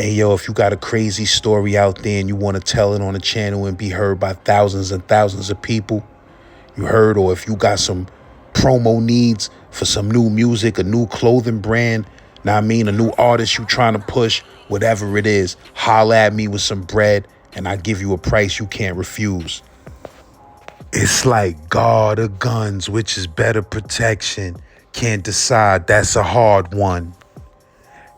Hey, yo, if you got a crazy story out there and you want to tell it on the channel and be heard by thousands and thousands of people, you heard, or if you got some promo needs for some new music, a new clothing brand, a new artist you trying to push, whatever it is, holla at me with some bread and I give you a price you can't refuse. It's like God or guns, which is better protection? Can't decide, that's a hard one.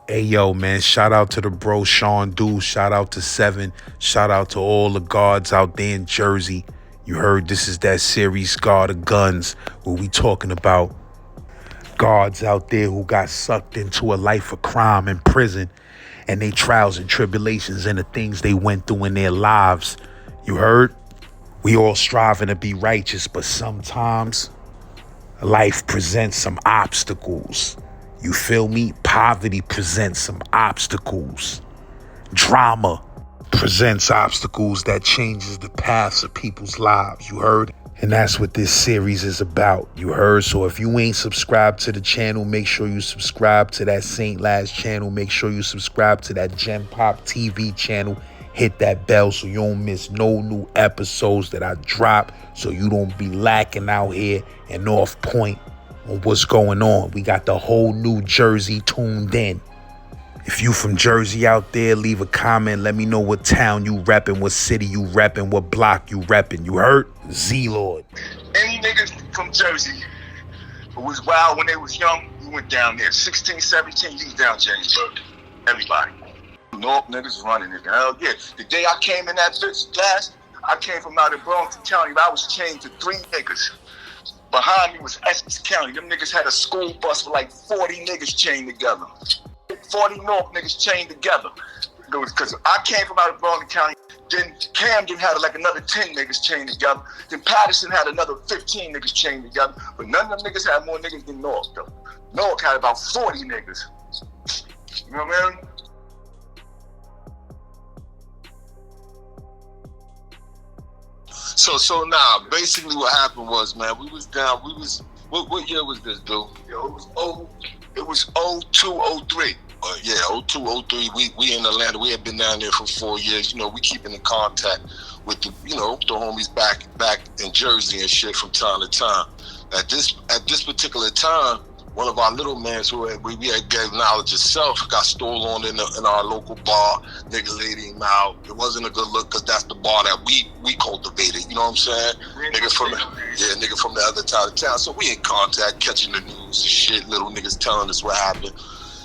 Hey, yo, man, shout out to the bro Shawndu, shout out to Seven, shout out to all the guards out there in Jersey. You heard, this is that series, God of Guns, where we talking about guards out there who got sucked into a life of crime in prison and they trials and tribulations and the things they went through in their lives. You heard? We all striving to be righteous, but sometimes life presents some obstacles. You feel me? Poverty presents some obstacles. Drama presents obstacles that changes the paths of people's lives. You heard? And that's what this series is about. You heard? So if you ain't subscribed to the channel, make sure you subscribe to that st.laz channel. Make sure you subscribe to that Gen Pop TV channel. Hit that bell so you don't miss no new episodes that I drop, so you don't be lacking out here and off point on what's going on. We got the whole New Jersey tuned in. If you from Jersey out there, leave a comment. Let me know what town you reppin', what city you reppin', what block you reppin'. You heard? Z-Lord. Any niggas from Jersey who was wild when they was young, we went down there. 16, 17, you was down JAMESBURG. Everybody. North niggas running it. Hell yeah. The day I came in that bitch last, I came from out of Bronx County. I was chained to 3 niggas. Behind me was Essex County. Them niggas had a school bus with like 40 niggas chained together. 40 North niggas chained together. Because I came from out of Bronx County. Then Camden had like another 10 niggas chained together. Then Patterson had another 15 niggas chained together. But none of them niggas had more niggas than North though. North had about 40 niggas. You know what I mean? So now, basically what happened was, man, we was down, what year was this, dude? Yo, it was 02, 03. Yeah, 02, 03, we in Atlanta. We had been down there for 4 years. You know, we keeping in contact with the, the homies back in Jersey and shit from time to time. At this particular time, one of our little mans who we had gave knowledge of self got stolen in our local bar. Nigga laid him out. It wasn't a good look because that's the bar that we cultivated. You know what I'm saying? Nigga from the other side of town. So we in contact, catching the news and shit. Little niggas telling us what happened.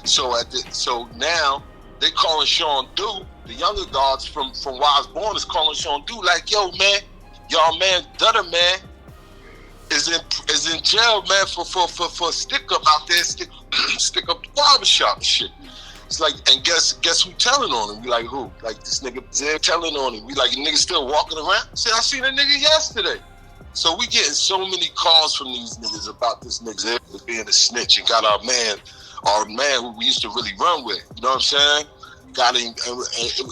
So now they calling Shawndu. The younger guards from Wise is calling Shawndu like, yo man, y'all man Dutter man is in jail, man, for stick up out there, stick up the barbershop and shit. It's like, and guess who telling on him? We like, who? Like this nigga Zed telling on him. We like, nigga still walking around? Said, I seen a nigga yesterday. So we getting so many calls from these niggas about this nigga Zed being a snitch, and got our man who we used to really run with. You know what I'm saying? Got him.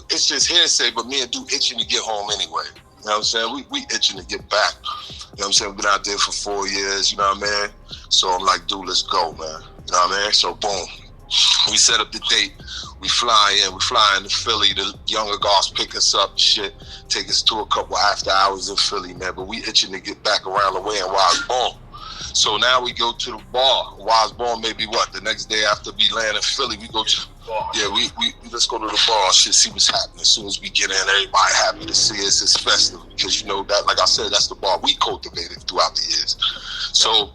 It's just hearsay, but me and dude itching to get home anyway. You know what I'm saying? We itching to get back. You know what I'm saying? We've been out there for 4 years, you know what I mean? So I'm like, dude, let's go, man. You know what I mean? So boom. We set up the date. We fly into Philly. The younger guards pick us up and shit. Take us to a couple after hours in Philly, man. But we itching to get back around the way in Wise. So now we go to the bar. Wise maybe what? The next day after we land in Philly, we go to yeah, we let's go to the bar, shit, see what's happening. As soon as we get in, everybody happy to see us. It's festive because you know that, like I said, that's the bar we cultivated throughout the years. So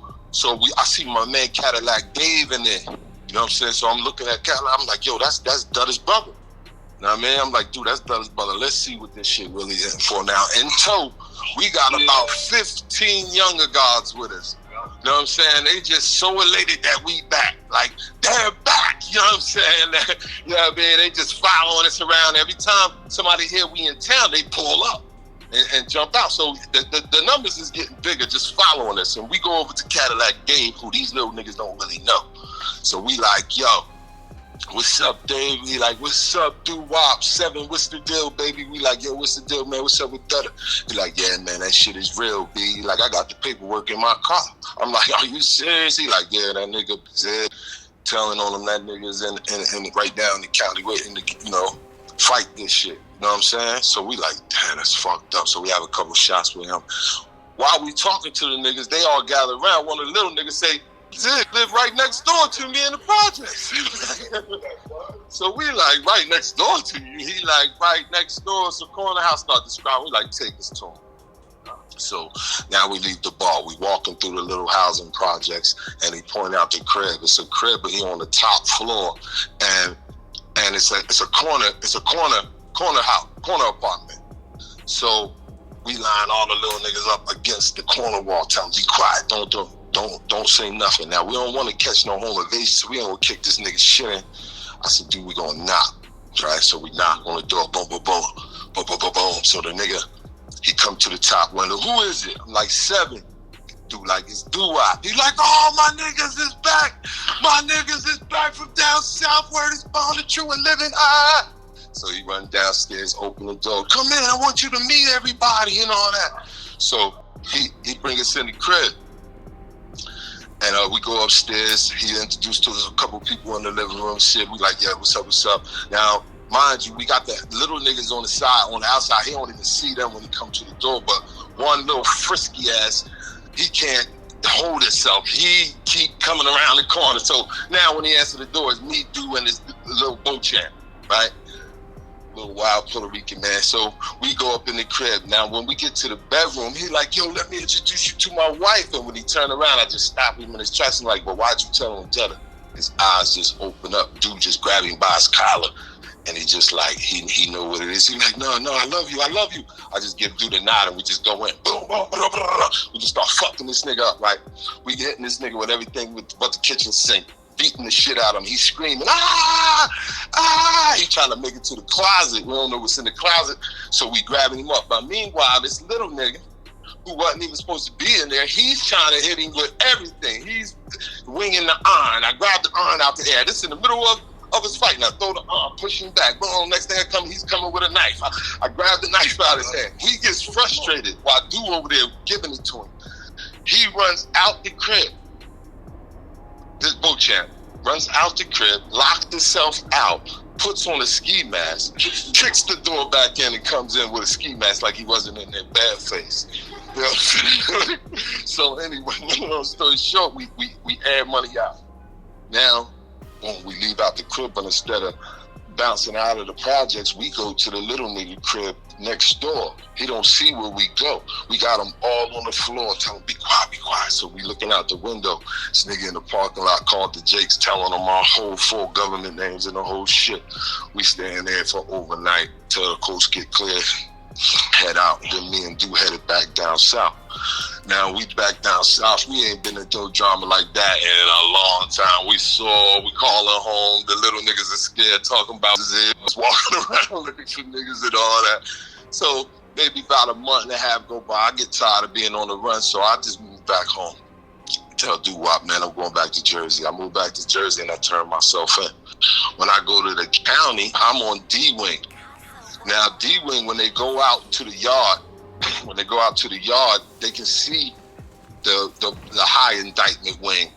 I see my man Cadillac Dave in there. You know what I'm saying? So I'm looking at Cadillac. I'm like, yo, that's Dutter's brother. You know what I mean? I'm like, dude, that's Dutter's brother. Let's see what this shit really is for now. In tow, we got about 15 younger guards with us. You know what I'm saying? They just so elated that we back. Like, they're back. You know what I'm saying? You know what I mean? They just following us around. Every time somebody hear we in town, they pull up and jump out. So the numbers is getting bigger just following us. And we go over to Cadillac Dave, who these little niggas don't really know. So we like, yo, what's up, Dave? We like, what's up, Doo-Wop? 7, what's the deal, baby? We like, yo, what's the deal, man? What's up with Dutter? He like, yeah, man, that shit is real, B. Like, I got the paperwork in my car. I'm like, are you serious? He like, yeah, that nigga Zed telling on him that nigga's in right down the county, in the, fight this shit. You know what I'm saying? So we like, damn, that's fucked up. So we have a couple shots with him. While we talking to the niggas, they all gather around. One of the little niggas say, Zig live right next door to me in the projects. So we like, right next door to you? He like, right next door. So corner house start describing. We like, take us to him. So now we leave the bar. We walking through the little housing projects, and he point out the crib. It's a crib, but he on the top floor, and it's a corner apartment. So we line all the little niggas up against the corner wall, tell them be quiet, don't say nothing. Now we don't want to catch no home invasion, so we don't want to kick this nigga shit in. I said, dude, we gonna knock, right? So we knock on the door, boom, boom, boom, boom, boom, boom, boom. So the nigga, he come to the top window. Who is it? I'm like, 7. Dude, like, it's doo-wop. He like, oh, my niggas is back. My niggas is back from down south where it's born the true and living. So he run downstairs, open the door. Come in, I want you to meet everybody and all that. So he bring us in the crib. And we go upstairs. He introduced to us a couple people in the living room. Shit, we like, yeah, what's up, what's up? Now, mind you, we got the little niggas on the side, on the outside. He don't even see them when he come to the door. But one little frisky ass, he can't hold himself. He keep coming around the corner. So now when he answers the door, it's me, dude, and this little boat champ, right? Little wild Puerto Rican man. So we go up in the crib. Now when we get to the bedroom, he like, yo, let me introduce you to my wife. And when he turned around, I just stopped him in his tracks and like, but why'd you tell him Jetta? His eyes just open up. Dude just grabbed him by his collar. And he just like, he know what it is. He like, no, I love you. I just give dude a nod and we just go in. Boom, boom, blah, blah, blah. We just start fucking this nigga up, right? We hitting this nigga with everything but the kitchen sink. Beating the shit out of him. He's screaming, He trying to make it to the closet. We don't know what's in the closet. So we grabbing him up. But meanwhile, this little nigga who wasn't even supposed to be in there, he's trying to hit him with everything. He's winging the iron. I grabbed the iron out the air. This in the middle of his fight. Now throw the arm, push him back. Boom, next thing he's coming with a knife. I grabbed the knife out of his hand. He gets frustrated while dude over there giving it to him. He runs out the crib. This boat champ runs out the crib, locked himself out, puts on a ski mask, kicks the door back in and comes in with a ski mask like he wasn't in there, bad face. You know what I'm saying? So anyway, long story short, we air money out. Now, when we leave out the crib, but instead of bouncing out of the projects, we go to the little nigga crib next door. He don't see where we go. We got him all on the floor, telling him, be quiet, be quiet. So we looking out the window. This nigga in the parking lot called the Jakes, telling them our whole full government names and the whole shit. We staying there for overnight till the coast get clear, head out. Then me and Dude headed back down south. Now we back down south. We ain't been into drama like that in a long time. We calling home. The little niggas are scared, talking about was walking around looking for niggas and all that. So maybe about a month and a half go by. I get tired of being on the run, so I just moved back home. Tell Doo-Wop, man, I'm going back to Jersey. I moved back to Jersey and I turned myself in. When I go to the county, I'm on D-Wing. Now D-Wing, when they go out to the yard, they can see the high indictment wing.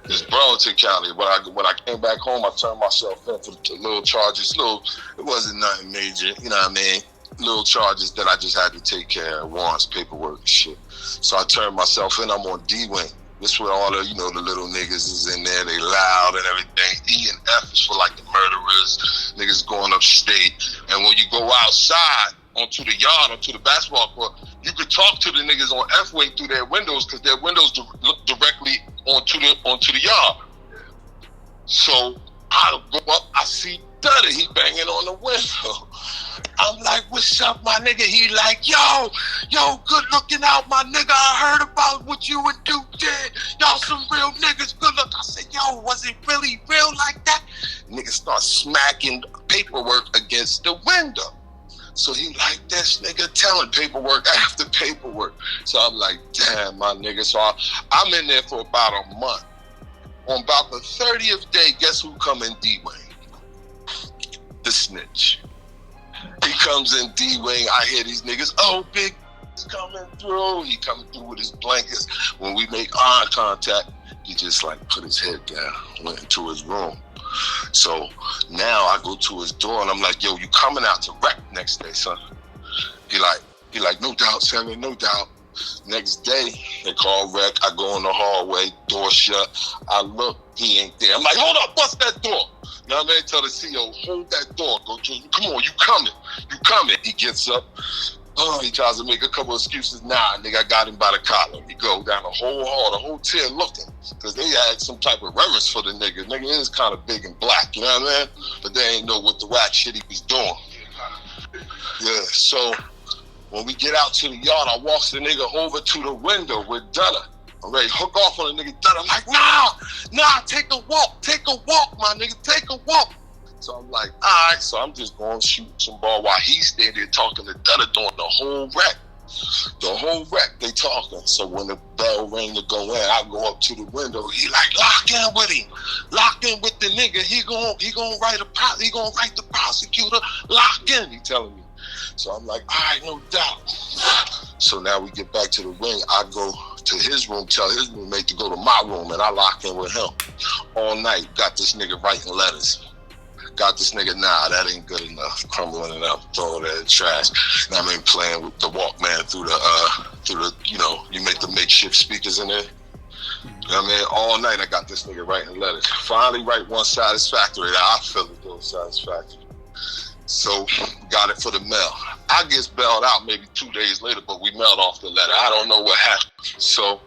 It's Burlington County. When I came back home, I turned myself in for the little charges. It wasn't nothing major, you know what I mean? Little charges that I just had to take care of, warrants, paperwork, and shit. So I turned myself in. I'm on D-Wing. This where all the, the little niggas is in there. They loud and everything. E and F is for like the murderers, niggas going upstate. And when you go outside onto the yard, onto the basketball court, you could talk to the niggas on F-Wing through their windows because their windows look directly onto the yard. So I go up, I see Duddy, he banging on the window. I'm like, what's up, my nigga? He like, yo, good looking out, my nigga. I heard about what you and Duke did. Y'all some real niggas, good look. I said, yo, was it really real like that? Nigga start smacking paperwork against the window. So he like, this nigga telling paperwork after paperwork. So I'm like, damn, my nigga. So I'm in there for about a month. On about the 30th day, guess who come in D-Wing? The snitch. He comes in D-Wing. I hear these niggas, oh, big coming through. He coming through with his blankets. When we make eye contact, he just like put his head down, went into his room. So now I go to his door and I'm like, yo, you coming out to rec next day, son? He like, no doubt, Seven, no doubt. Next day, they call rec. I go in the hallway, door shut. I look, he ain't there. I'm like, hold up, bust that door. You know what I mean? Tell the CEO, hold that door. Go to, come on, you coming. He gets up. Oh, he tries to make a couple excuses. Nah, nigga, I got him by the collar. He go down the whole hall, the whole tier looking. Because they had some type of reverence for the nigga. Nigga is kind of big and black, you know what I mean? But they ain't know what the whack shit he was doing. Yeah, so when we get out to the yard, I walks the nigga over to the window with Dunner. I'm ready to hook off on the nigga Dunner. I'm like, nah, take a walk, my nigga, take a walk. So I'm like, all right. So I'm just going to shoot some ball while he's standing there talking to Dunner doing the whole rec. The whole rec, they talking. So when the bell rang to go in, I go up to the window. He like, lock in with him. Lock in with the nigga. He gonna write the prosecutor. Lock in, he telling me. So I'm like, all right, no doubt. So now we get back to the wing. I go to his room, tell his roommate to go to my room, and I lock in with him. All night, got this nigga writing letters. Got this nigga, nah, that ain't good enough. Crumbling it up, throwing it in the trash. And I mean, playing with the Walkman through the, you know, you make the makeshift speakers in there. You know what I mean? All night I got this nigga writing letters. Finally write one satisfactory that I feel it goes satisfactory. So got it for the mail. I get bailed out maybe 2 days later, but we mailed off the letter. I don't know what happened. So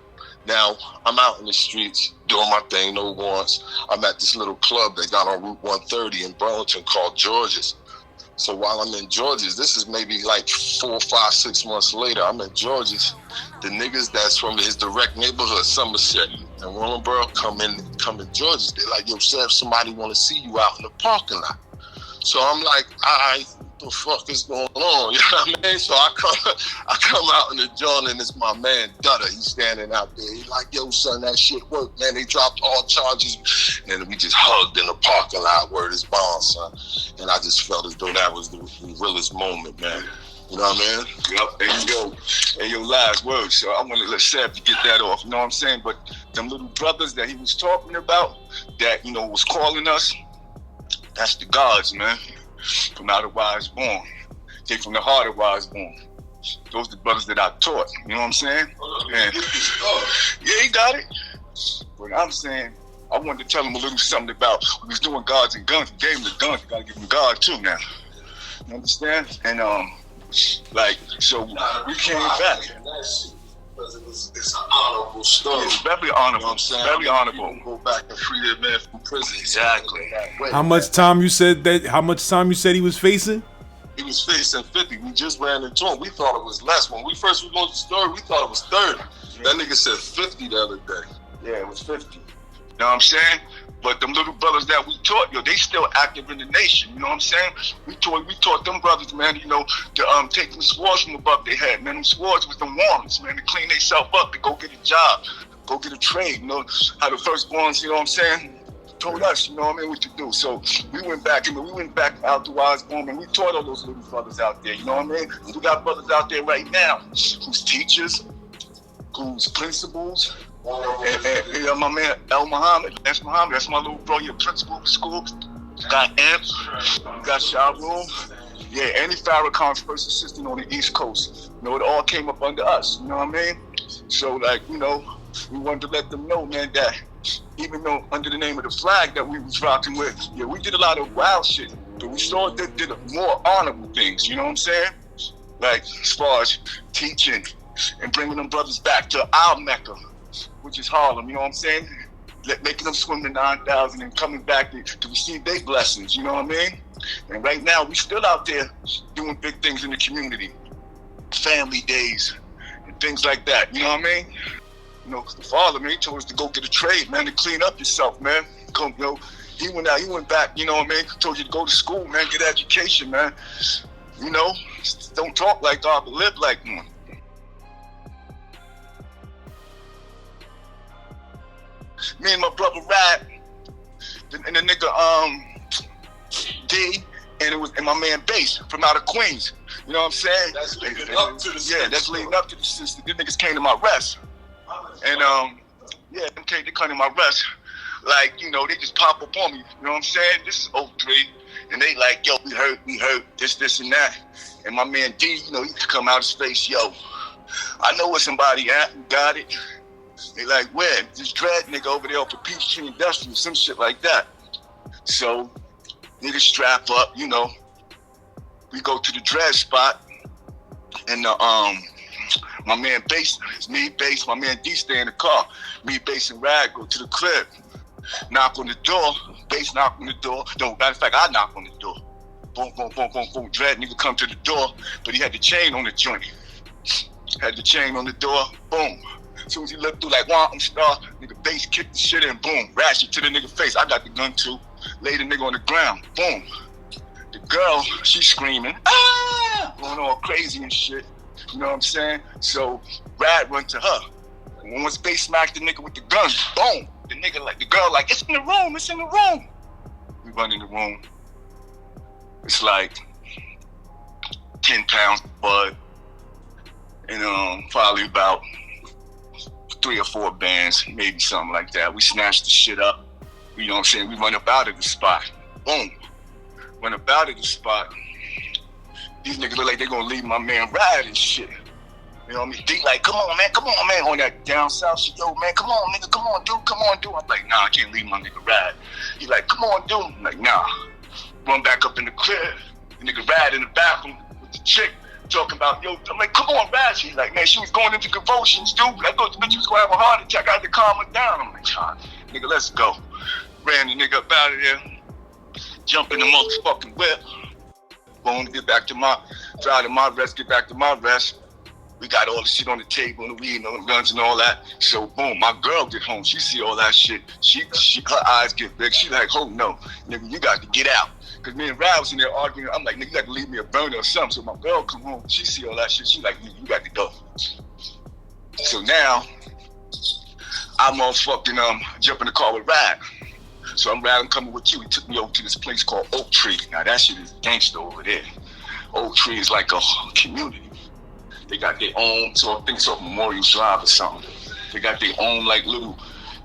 now I'm out in the streets doing my thing, no warrants. I'm at this little club that got on Route 130 in Burlington called George's. So while I'm in George's, this is maybe like 4, 5, 6 months later, I'm in George's. The niggas that's from his direct neighborhood, Somerset and Willingboro, come in George's. They're like, yo, Seth, somebody want to see you out in the parking lot. So I'm like, all right, what the fuck is going on? You know what I mean? So I come out in the joint and it's my man Dutta. He's standing out there. He's like, yo, son, that shit worked, man. They dropped all charges. And then we just hugged in the parking lot. Word is bond, son. And I just felt as though that was the realest moment, man. You know what I mean? Yup, and yo, last word. So I want to let Seb to get that off. You know what I'm saying? But them little brothers that he was talking about, that, you know, was calling us, that's the gods, man. From out of where I was born. They from the heart of where I was born. Those are the brothers that I taught. You know what I'm saying? And, yeah, he got it. But I'm saying, I wanted to tell him a little something about, we was doing gods and guns. We gave him the guns. We got to give him God too now. You understand? And, like, so we came back. It's an honorable story. It's very honorable. You know what I'm saying? Very honorable. Go back and free that man from prison. Exactly. How much time you said he was facing? He was facing 50. We just ran into him. We thought it was less. When we first went to the story, we thought it was 30. That nigga said 50 the other day. Yeah, it was 50. You know what I'm saying? But them little brothers that we taught, yo, they still active in the nation. You know what I'm saying? We taught them brothers, man, you know, to take them swords from above their head. Man, them swords was them warrants, man, to clean themselves up, to go get a job, go get a trade. You know, how the firstborns, you know what I'm saying, told us, you know what I mean, what to do. So we went back out to where I was born, and we taught all those little brothers out there. You know what I mean? We got brothers out there right now who's teachers, who's principals. And my man El Muhammad, that's my little bro, your principal of the school. Got Amps, got Shawndu. Yeah, Andy Farrakhan's first assistant on the East Coast. You know, it all came up under us, you know what I mean? So, like, you know, we wanted to let them know, man, that even though under the name of the flag that we was rocking with, yeah, we did a lot of wild shit, but we sure did more honorable things, you know what I'm saying? Like, as far as teaching and bringing them brothers back to our Mecca, which is Harlem, you know what I'm saying? Making them swim the 9,000 and coming back to receive their blessings, you know what I mean? And right now, we still out there doing big things in the community. Family days and things like that, you know what I mean? You know, 'cause the father, man, he told us to go get a trade, man, to clean up yourself, man. Come, you know, he went back, you know what I mean? Told you to go to school, man, get education, man. You know, don't talk like God, but live like one. Me and my brother Rap, and the nigga D, and my man Bass from out of Queens. You know what I'm saying? That's leading up to the sister. Yeah, that's leading up to the sister. These niggas came to my rest. And yeah, they came to my rest like, you know, they just pop up on me. You know what I'm saying? This is '03. And they like, yo, we hurt, this, and that. And my man D, you know, he come out of space, yo, I know where somebody at, who got it. They like, where? This dread nigga over there off of Peachtree Industrial, some shit like that. So, niggas strap up, you know. We go to the dread spot, and my man Bass, it's me, Bass, my man D stay in the car. Me, Bass, and Rag go to the crib. Knock on the door, Bass knock on the door. No, matter of fact, I knock on the door. Boom, boom, boom, boom, boom. Dread nigga come to the door, but he had the chain on the joint. Had the chain on the door, boom. As soon as he looked through, like, I'm star, nigga Bass kicked the shit in, boom. Ratchet to the nigga face. I got the gun too. Lay the nigga on the ground, boom. The girl, she screaming, ah, going all crazy and shit. You know what I'm saying? So Rad run to her. And once Bass smacked the nigga with the gun, boom. The nigga, like, the girl, like, it's in the room, it's in the room. We run in the room. It's like 10 pounds of bud. And probably about 3 or 4 bands, maybe something like that. We snatched the shit up. You know what I'm saying? We run up out of the spot. Boom. Run up out of the spot. These niggas look like they gonna leave my man Rad and shit. You know what I mean? D like, come on, man, on that down south shit. Yo, man, come on, nigga, come on, dude. I'm like, nah, I can't leave my nigga Rad. He like, come on, dude. I'm like, nah. Run back up in the crib. The nigga Rad in the bathroom with the chick talking about, yo, I'm like, come on, Rad. She's like, man, she was going into convulsions, dude. I thought the bitch was gonna have a heart attack. I had to calm her down. I'm like, nigga, let's go. Ran the nigga up out of there. Jump in the motherfucking whip. Going to get back to my, drive to my rest, get back to my rest. We got all the shit on the table, and the weed and the guns and all that. So boom, my girl get home. She see all that shit. She her eyes get big. She like, oh no, nigga, you got to get out. Cause me and Rad was in there arguing. I'm like, nigga, you got to leave me a burner or something. So my girl come home. She see all that shit. She like, nigga, you got to go. So now, I motherfucking jump in the car with Rad. So I'm coming with you. He took me over to this place called Oak Tree. Now that shit is gangster over there. Oak Tree is like a community. They got their own, so I think it's off Memorial Drive or something. They got their own like little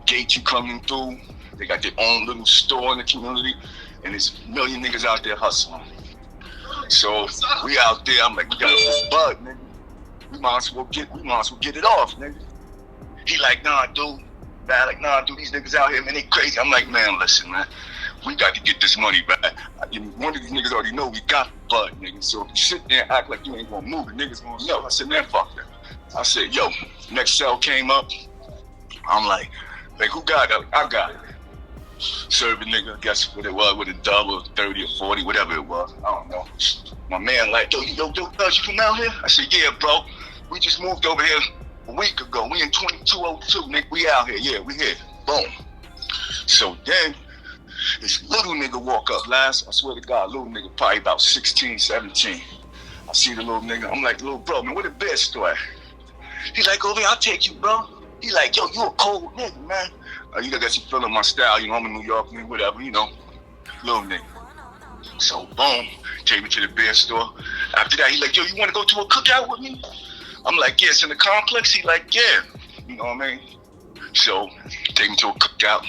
gate you coming through. They got their own little store in the community, and there's a million niggas out there hustling. So we out there. I'm like, we got this bud, nigga. We might as well get it off, nigga. He like, nah, dude. Man, like, nah, dude, these niggas out here, man, they crazy. I'm like, man, listen, man, we got to get this money back. One of these niggas already know we got the bud, nigga. So if you sit there and act like you ain't gonna move, the niggas gonna know. I said, man, fuck that. I said, yo, next cell came up. I'm like, who got it? I got it. Serving nigga, guess what it was, with a double, 30 or 40, whatever it was. I don't know. My man like, yo, you from out here? I said, yeah, bro. We just moved over here a week ago. We in 2202, nigga. We out here. Yeah, we here. Boom. So then, this little nigga walk up, last, I swear to God, little nigga probably about 16, 17. I see the little nigga. I'm like, little bro, man, where the bed store at? He like, over here, I'll take you, bro. He like, yo, you a cold nigga, man. You know, that's you feeling my style. You know, I'm in New York, man, whatever, you know. Little nigga. So, boom, take me to the bed store. After that, he like, yo, you want to go to a cookout with me? I'm like, yeah, it's in the complex. He like, yeah. You know what I mean? So, take me to a cookout.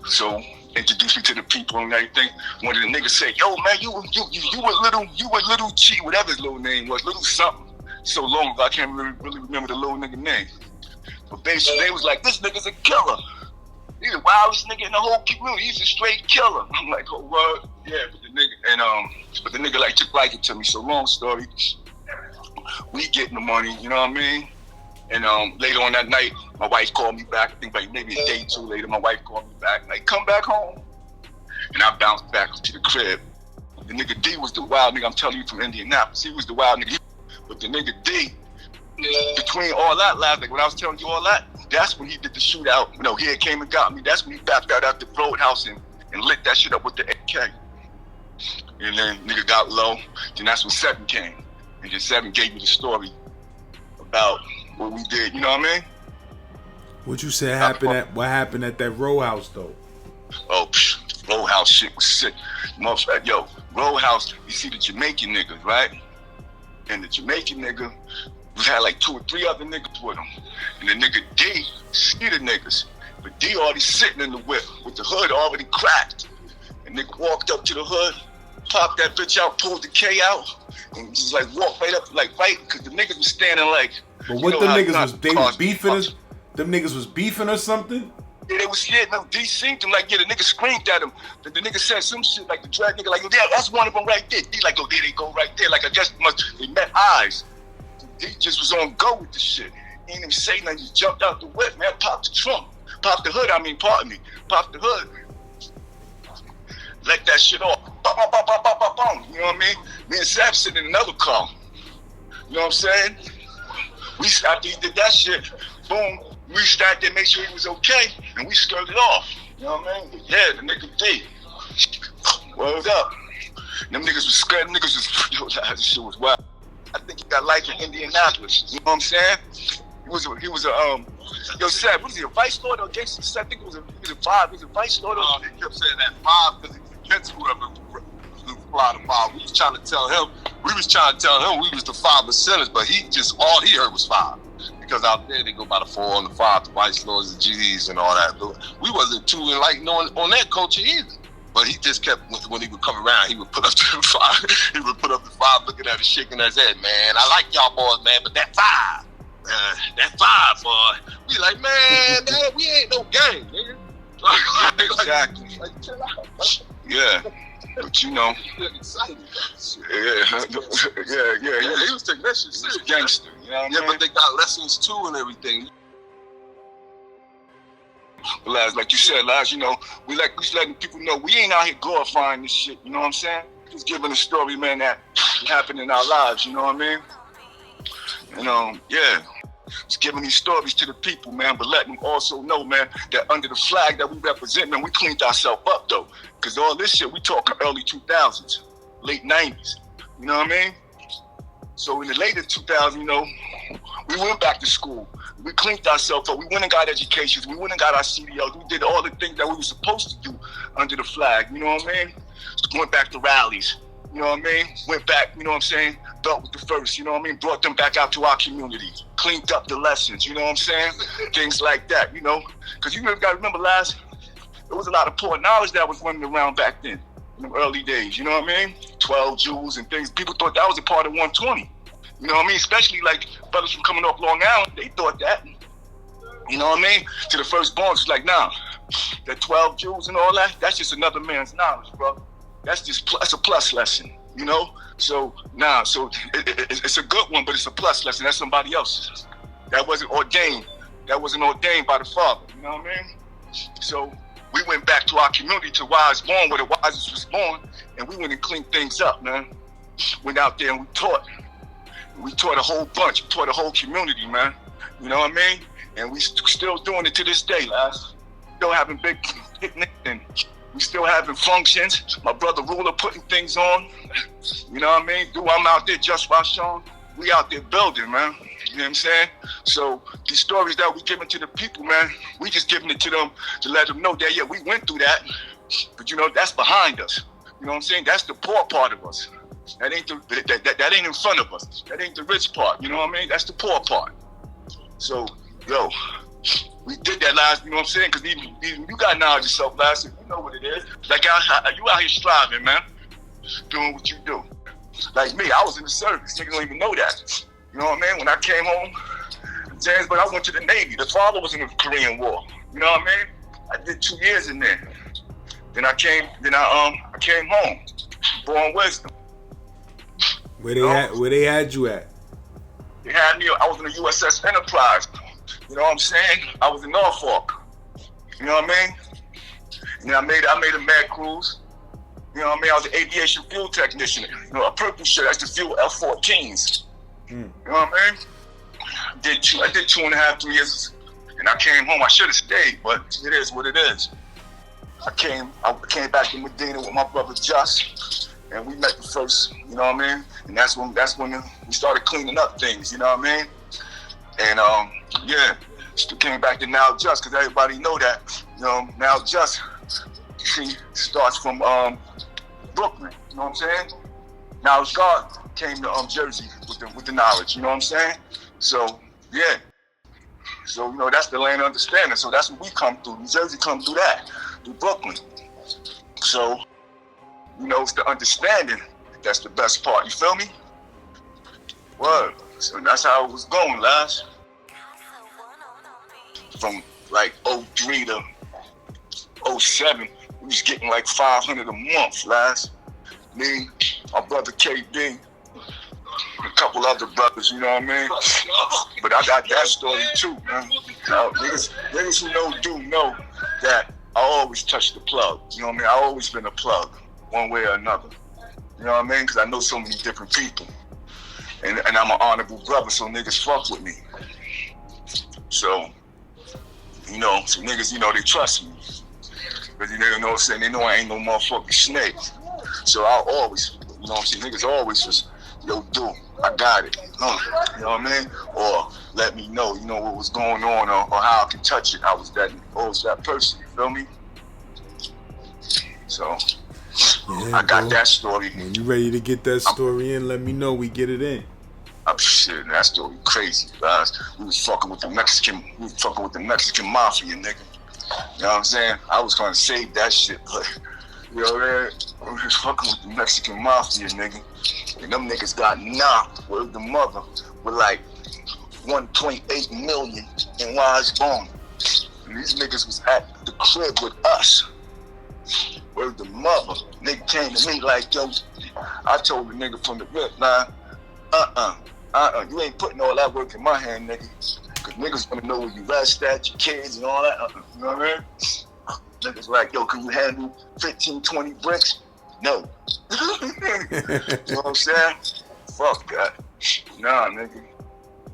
So, introduce me to the people and everything. One of the niggas said, yo, man, you were little Chi, whatever his little name was, little something. So long ago, I can't really remember the little nigga name. But basically, they was like, this nigga's a killer. He's the wildest nigga in the whole community. He's a straight killer. I'm like, oh, what? Yeah, but the nigga like took liking to me. So long story, we getting the money, you know what I mean? And later on that night, my wife called me back. I think like maybe a day or two later, my wife called me back. Like, come back home. And I bounced back to the crib. The nigga D was the wild nigga. I'm telling you, from Indianapolis. He was the wild nigga. But the nigga D, between all that, like when I was telling you all that, that's when he did the shootout. You know, he came and got me. That's when he backed out the roadhouse and lit that shit up with the AK. And then nigga got low. Then that's when Seven came. And then Seven gave me the story about what we did. You know what I mean? What you said happened what happened at that row house though? Oh, row house shit was sick. Yo, row house, you see the Jamaican niggas, right? And the Jamaican nigga had like 2 or 3 other niggas with him. And the nigga D see the niggas. But D already sitting in the whip with the hood already cracked. And nigga walked up to the hood, popped that bitch out, pulled the K out, and just like walked right up, like right, because the niggas was standing like. But what the niggas was, they was beefing us? Them niggas was beefing or something? Yeah, they was, yeah, no, D seen them, like, yeah, the nigga screamed at him. The nigga said some shit, like the drag nigga, like, yeah, that's one of them right there. D like, oh, there they go right there. Like, I guess they met eyes. D just was on go with the shit. He didn't even say nothing, just jumped out the whip, man, popped the trunk. Popped the hood, pardon me. Popped the hood. Let that shit off. Bum, bum, bum, bum, bum, bum, bum. You know what I mean? Me and Sav sitting in another car. You know what I'm saying? We, after he did that shit, boom, we started to make sure he was okay, and we skirted off. You know what I mean? But yeah, the nigga D. Word up. Them niggas was scared. Niggas was, yo, that shit was wild. I think he got life in Indianapolis. You know what I'm saying? He was a yo, Seth, what is he, a vice lord or gangster? I think he was a five. He was a vice lord. He kept saying that five because he was against whoever fly the five. We was trying to tell him we was the 5%ers, but all he heard was five. Because out there they go by the 4 and the 5, the vice lords, the G's and all that. We wasn't too enlightened on that culture either. But he just kept, when he would come around, he would put up the 5. He would put up the 5, looking at it, shaking his head. Man, I like y'all boys, man, but that 5. That 5, boy. We like, man, we ain't no gang, nigga. Exactly. Like, chill out. Yeah. But you know. Yeah. Yeah. He was taking that shit He was serious. a gangster, you know what I mean? But they got lessons too and everything. But Laz, like you said, Laz, you know, we letting people know we ain't out here glorifying this shit, you know what I'm saying? Just giving a story, man, that happened in our lives, you know what I mean? And yeah. Just giving these stories to the people, man, but letting them also know, man, that under the flag that we represent, man, we cleaned ourselves up, though. Because all this shit, we talking early 2000s, late 90s, you know what I mean? So in the later 2000s, you know, we went back to school. We cleaned ourselves up. We went and got educations. We went and got our CDLs. We did all the things that we were supposed to do under the flag, you know what I mean? Went back to rallies, you know what I mean? Went back, you know what I'm saying? Dealt with the first, you know what I mean? Brought them back out to our community. Cleaned up the lessons, you know what I'm saying? Things like that, you know? Because you got to remember, Laz, there was a lot of poor knowledge that was running around back then, in the early days, you know what I mean? 12 Jews and things. People thought that was a part of 120. You know what I mean? Especially like brothers from coming off Long Island, they thought that. You know what I mean? To the firstborns, it's like, nah, that 12 Jews and all that, that's just another man's knowledge, bro. That's a plus lesson, you know? So, nah, it's a good one, but it's a plus lesson. That's somebody else's. That wasn't ordained. That wasn't ordained by the Father, you know what I mean? So, we went back to our community, to where I was born, where the wisest was born, and we went and cleaned things up, man. Went out there and we taught. We taught a whole bunch. We taught a whole community, man. You know what I mean? And we still doing it to this day, Laz. Still having big picnics and we still having functions. My brother Ruler putting things on. You know what I mean? I'm out there just by Sean. We out there building, man. You know what I'm saying? So these stories that we giving to the people, man, we just giving it to them to let them know that, yeah, we went through that. But, you know, that's behind us. You know what I'm saying? That's the poor part of us. That ain't that ain't in front of us. That ain't the rich part. You know what I mean? That's the poor part. So, yo, we did that last. You know what I'm saying? Because even you got knowledge yourself, last. You know what it is. Like you out here striving, man, doing what you do. Like me, I was in the service. Niggas don't even know that. You know what I mean? When I came home, JAMESBURG, I went to the Navy. The father was in the Korean War. You know what I mean? I did 2 years in there. Then I came home. Born wisdom. Where they had you at? They had me. I was in the USS Enterprise. You know what I'm saying? I was in Norfolk. You know what I mean? And then I made a med cruise. You know what I mean? I was an aviation fuel technician. You know, a purple shirt. That's the fuel F-14s. You know what I mean? I did 2.5, 3 years, and I came home. I should have stayed, but it is what it is. I came back to Medina with my brother Just, and we met the first. You know what I mean? And that's when we started cleaning up things. You know what I mean? And yeah, came back to Now Just, because everybody know that. You know, Now Just starts from Brooklyn. You know what I'm saying? Now God came to Jersey with the knowledge. You know what I'm saying? So yeah. So, you know, that's the land of understanding. So that's what we come through. New Jersey come through that, through Brooklyn. So, you know, it's the understanding that's the best part. You feel me? Word. So that's how it was going, Laz. From like 03 to 07, we was getting like 500 a month, Laz. Me, my brother KB, a couple other brothers, you know what I mean? But I got that story too, man. Now, niggas who know that I always touch the plug. You know what I mean? I always been a plug, one way or another. You know what I mean? Because I know so many different people. And I'm an honorable brother, so niggas fuck with me. So, you know, so niggas, you know, they trust me. Because you know what I'm saying? They know I ain't no motherfucking snake. So I always, you know what I'm saying? Niggas always just, yo, dude, I got it. You know what I mean? Or let me know, you know, what was going on or how I can touch it. I was that person, you feel me? So, yeah, I got that story. When you ready to get that story in, let me know. We get it in. Shit, that story crazy, guys. We was fucking with the Mexican mafia, nigga. You know what I'm saying? I was gonna save that shit, but you know what I mean? We was fucking with the Mexican mafia, nigga. And them niggas got knocked with the mother with like 1.8 million in wise bone. And these niggas was at the crib with us. Word the mother. Nigga came to me like, yo, I told the nigga from the rip, nah, you ain't putting all that work in my hand, nigga. Cause niggas wanna know where you rest at, your kids and all that, you know what I mean? Niggas like, yo, can you handle 15, 20 bricks? No. You know what I'm saying? Fuck that. Nah, nigga.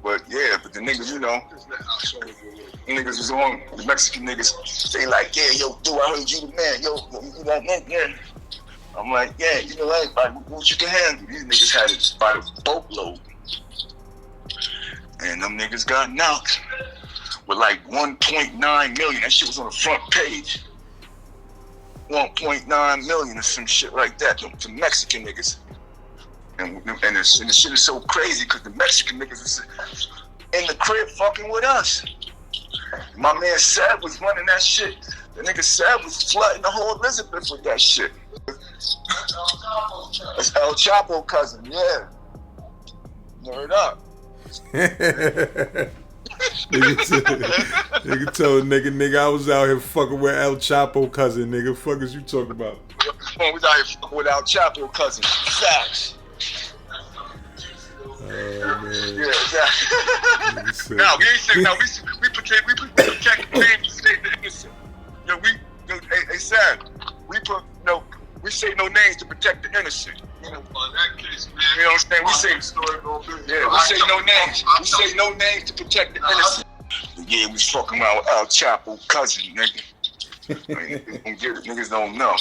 But yeah, but the niggas, you know, the niggas was on, the Mexican niggas, they like, yeah, yo, dude, I heard you the man, yo, you that nigga, yeah. I'm like, yeah, you know, everybody, what you can handle. These niggas had it by the boatload. And them niggas got knocked with like 1.9 million. That shit was on the front page. 1.9 million or some shit like that. The Mexican niggas. And the shit is so crazy because the Mexican niggas is in the crib fucking with us. My man Sab was running that shit. The nigga Sab was flooding the whole Elizabeth with that shit. That's El Chapo cousin, yeah. Word up. Nigga told nigga I was out here fucking with El Chapo cousin, nigga. Fuck is you talking about? We was out here fucking with El Chapo cousin. Facts. Oh man. Yeah, exactly. No, we ain't saying no. We protect the name to save the innocent. Yo, hey Sam, we say no names to protect the innocent. You know, that case, man. You know what I'm saying? We say no names. We say no names to protect the innocent. Yeah, we was fucking around with El Chapo cousin, nigga. Niggas don't know.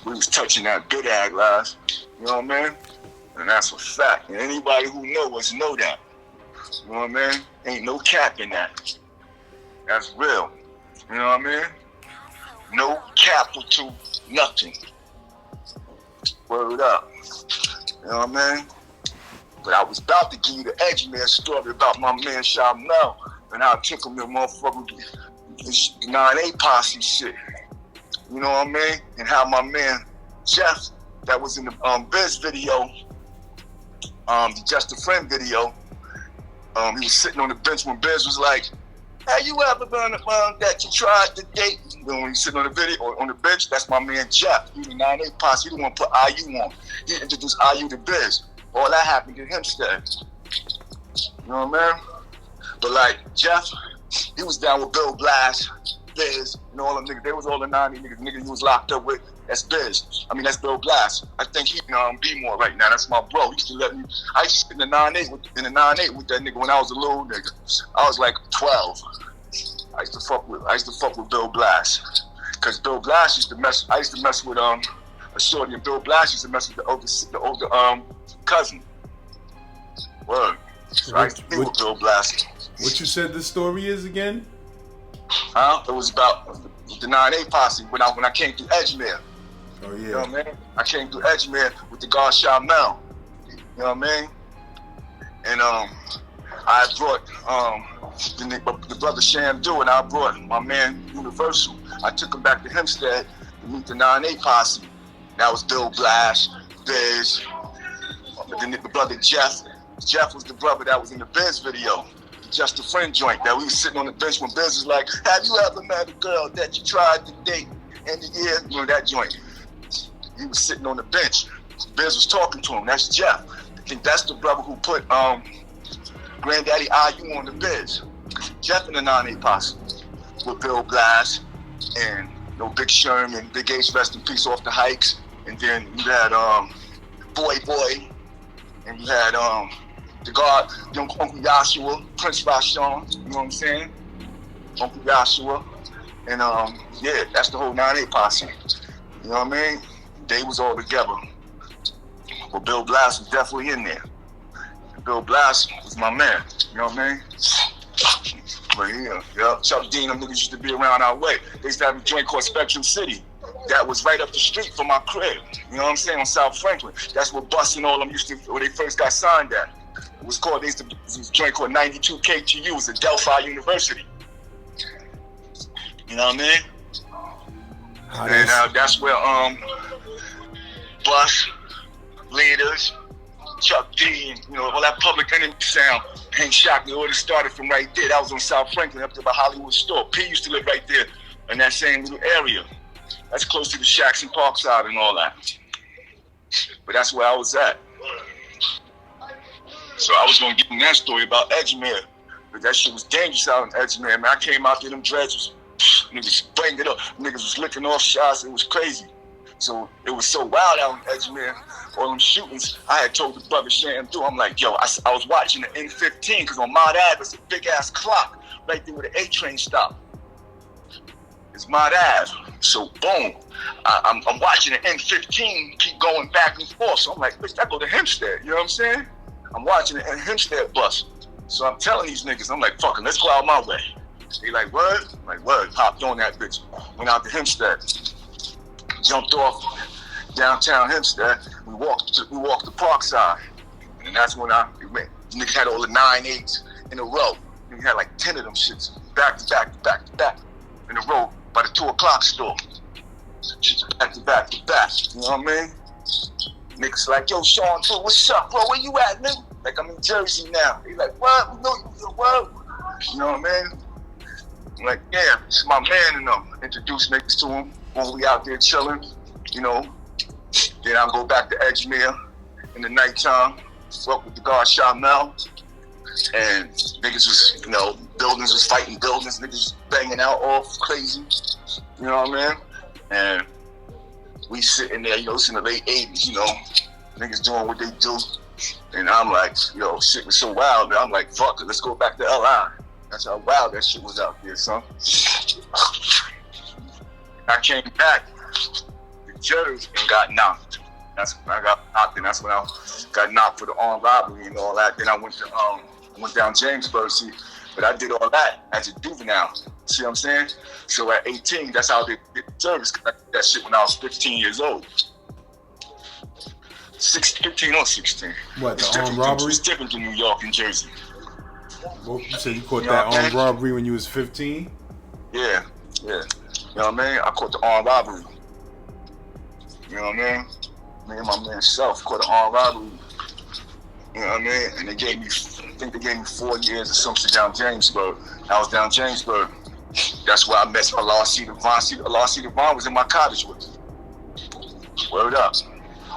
We was touching that good ag lives. You know what I mean? And that's a fact. And anybody who know us know that. You know what I mean? Ain't no cap in that. That's real. You know what I mean? No capital, nothing. Word up. You know what I mean? But I was about to give you the Edgemere story about my man Shawndu and how I took him to motherfucking 9A posse shit. You know what I mean? And how my man Jeff, that was in the Biz video, the Just a Friend video, he was sitting on the bench when Biz was like, have you ever been that you tried to date? When he's sitting on the video or on the bench, that's my man Jeff. He the 9A posse. He the one put IU on. He introduced IU to Biz. All that happened to him instead. You know what I mean? But like Jeff, he was down with Bill Blass, Biz, and all them niggas. They was all the 90 niggas. Niggas he was locked up with. That's Biz. I mean, that's Bill Blass. I think he be more right now. That's my bro. He used to let me. I used to sit in the 9A with that nigga when I was a little nigga. I was like 12. I used to fuck with Bill Blass. Cause Bill Blass used to mess. I used to mess with a shorty, and Bill Blass used to mess with the older cousin. Word. So I used to be with Bill Blass. What you said the story is again? Huh? It was about the 9A posse when I came through Edgemere. Oh yeah. You know what I mean? I came through Edgemere with the guard Shawndu. You know what I mean? And I brought the brother Shawndu, and I brought my man Universal. I took him back to Hempstead to meet the 9-8 posse. That was Bill Blash, Biz, the brother Jeff. Jeff was the brother that was in the Biz video, Just a Friend joint, that we was sitting on the bench when Biz was like, have you ever met a girl that you tried to date in the year? You know, that joint. He was sitting on the bench. Biz was talking to him. That's Jeff. I think that's the brother who put Granddaddy IU on the Biz. Jeff and the 9-8 posse with Bill Blass and Big Sherman, Big H, rest in peace, off the hikes. And then you had Boy, and you had the guard, Uncle Joshua, Prince Vashon, you know what I'm saying? Uncle Joshua. And yeah, that's the whole 9-8 posse. You know what I mean? They was all together. Well, Bill Blass was definitely in there. Bill Blass was my man, you know what I mean? But yeah, Chuck Dean, them niggas used to be around our way. They used to have a joint called Spectrum City. That was right up the street from my crib. You know what I'm saying? On South Franklin. That's where Bus and all them used to, where they first got signed at. It was called, this joint called 92 KTU. It was at Delphi University. You know what I mean? And that's where Bus, Leaders, Chuck D, and, all that Public Enemy sound, Hank Shockney, all this started from right there. That was on South Franklin, up there by Hollywood Store. P used to live right there in that same little area. That's close to the Shacks and Parkside and all that. But that's where I was at. So I was gonna give them that story about Edgemere, but that shit was dangerous out in Edgemere, man. I came out there, them dreads was, niggas spraying it up. Niggas was licking off shots, it was crazy. So it was so wild out in Edgemere, all them shootings. I had told the brother Shawndu, I'm like, yo, I was watching the N15, because on Mount Ave, it's a big ass clock right there where the A train stopped. It's Mount Ave. So boom, I'm watching the N15 keep going back and forth. So I'm like, bitch, that go to Hempstead, you know what I'm saying? I'm watching the Hempstead bus. So I'm telling these niggas, I'm like, fuck it, let's go out my way. They like, what? I'm like, word, hopped on that bitch. Went out to Hempstead. Jumped off downtown Hempstead. We walked the Parkside. And that's when niggas had all the 9-8s in a row. We had like 10 of them shits back to back to back to back in a row by the 2 o'clock store. Back to back to back. You know what I mean? Niggas like, yo, Shawndu, what's up, bro? Where you at, nigga? Like, I'm in Jersey now. They like, what? We know you the world. You know what I mean? I'm like, yeah, this is my man and them. Introduce niggas to him when we out there chilling, you know. Then I'll go back to Edgemere in the nighttime, fuck with the guard Shamel. And niggas was, buildings was fighting buildings, niggas was banging out all crazy. You know what I mean? And we sitting there, it's in the late 80s, niggas doing what they do. And I'm like, shit was so wild. I'm like, fuck it, let's go back to LI. That's how wild that shit was out there, son. I came back to Jersey and got knocked. That's when I got knocked, and that's when I got knocked for the armed robbery and all that. Then I went down JAMESBURG, see, but I did all that as a juvenile. See what I'm saying? So at 18, that's how they did the service. Cause I did that shit when I was 15 years old. 15 or 16. What, the armed robbery? It's different to New York and Jersey. Well, you said you caught that armed robbery when you was 15? Yeah. You know what I mean? I caught the armed robbery. You know what I mean? Me and my man Self caught the armed robbery. You know what I mean? And they gave me, I think they gave me 4 years or something down JAMESBURG. I was down JAMESBURG. That's where I met LRC Devon. LRC Devon was in my cottage with me. Word up.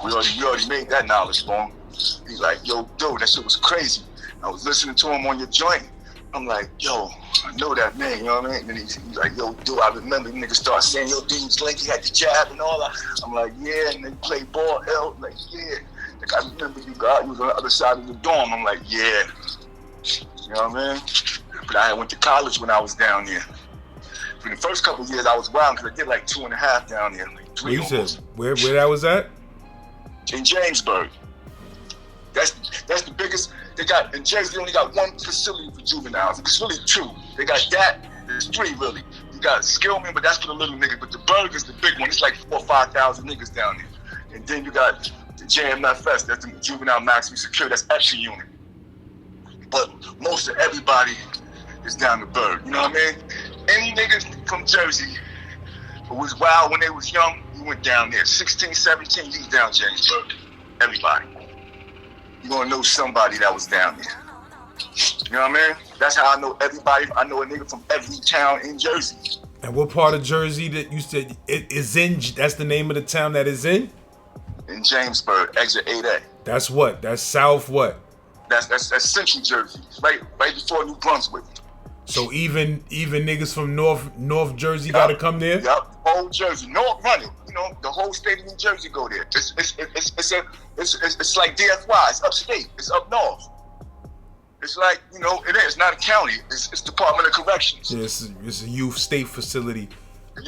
We already made that knowledge for him. He's like, yo, dude, that shit was crazy. I was listening to him on your joint. I'm like, yo, I know that man, you know what I mean? And he's like, yo, dude, I remember niggas start saying, yo, dude was lanky, had the jab and all that. I'm like, yeah, and they play ball, L. Like, yeah. Like, I remember you was on the other side of the dorm. I'm like, yeah. You know what I mean? But I went to college when I was down there. For the first couple of years, I was wild because I did like 2.5 down there. Like 3 you almost. said, where that was at? In JAMESBURG. That's the biggest. They got in Jersey. They only got 1 facility for juveniles. It's really 2. They got that. There's 3 really. You got Skillman, but that's for the little niggas. But the Burg is the big one. It's like 4,000 or 5,000 niggas down there. And then you got the JMFS. That's the juvenile maximum security. That's extra unit. but most of everybody is down the Burg. You know what I mean? Any niggas from Jersey who was wild when they was young, you went down there. 16, 17, you was down JAMESBURG. Everybody. You gonna know somebody that was down there. You know what I mean? That's how I know everybody. I know a nigga from every town in Jersey. And what part of Jersey that you said it is in? That's the name of the town that is in? In JAMESBURG, exit 8A. That's what? That's south what? That's central Jersey, right before New Brunswick. So even niggas from North Jersey gotta come there? Yup, whole Jersey, North running. You know, the whole state of New Jersey go there. It's like DFY. It's upstate. It's up north. It's like, you know, it is not a county. It's Department of Corrections. Yeah, it's a youth state facility.